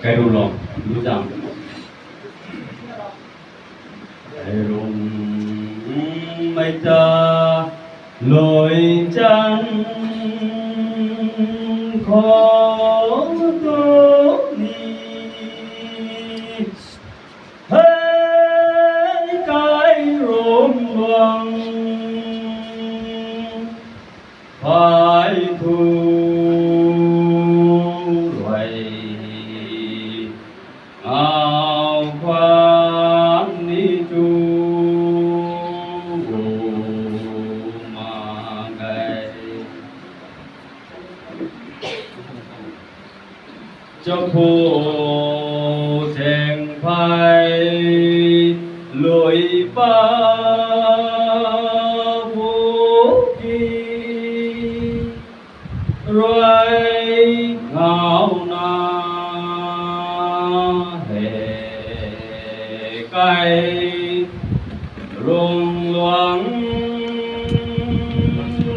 cái rung lộnรู้จักcái rung mây ta lội chân khó tốt đi hết cái rung vàng phải thu loài áo khoan đi chu mà ngày cho phố đèn phai lối ba phố kỳ rồi ngao na hệ cây rung loáng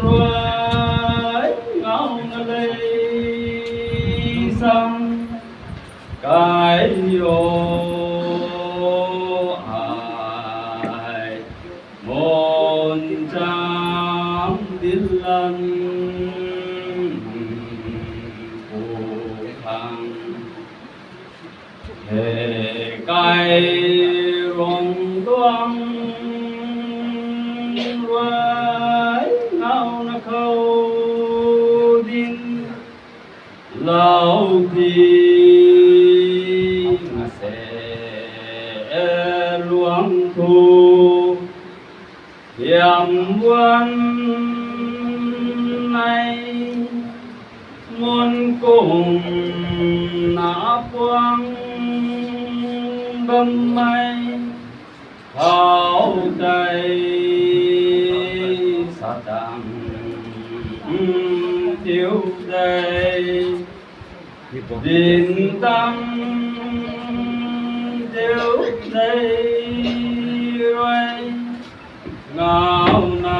rồi ngao na đây sang cái yo ai môn trang tin lần hệ cái rong đoan rồi ngao na khâu din lao thì mà sẽ luang thu hiểm quân này muốn cùng nã quang bâm mây thao tay sa đằng thiếu đây đình tâm thiếu đây rồi ngao na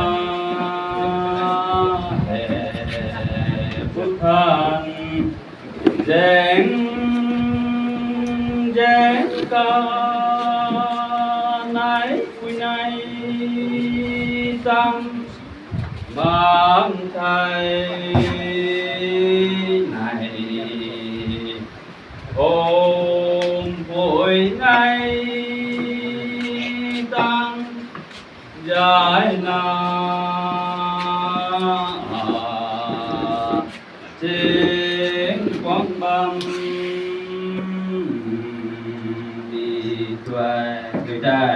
hệ phúc than dèn dèn ca nái quy nay tâm mang thầy này ôm vội ngay tăng giải na trên quang băng đi tuệ người ta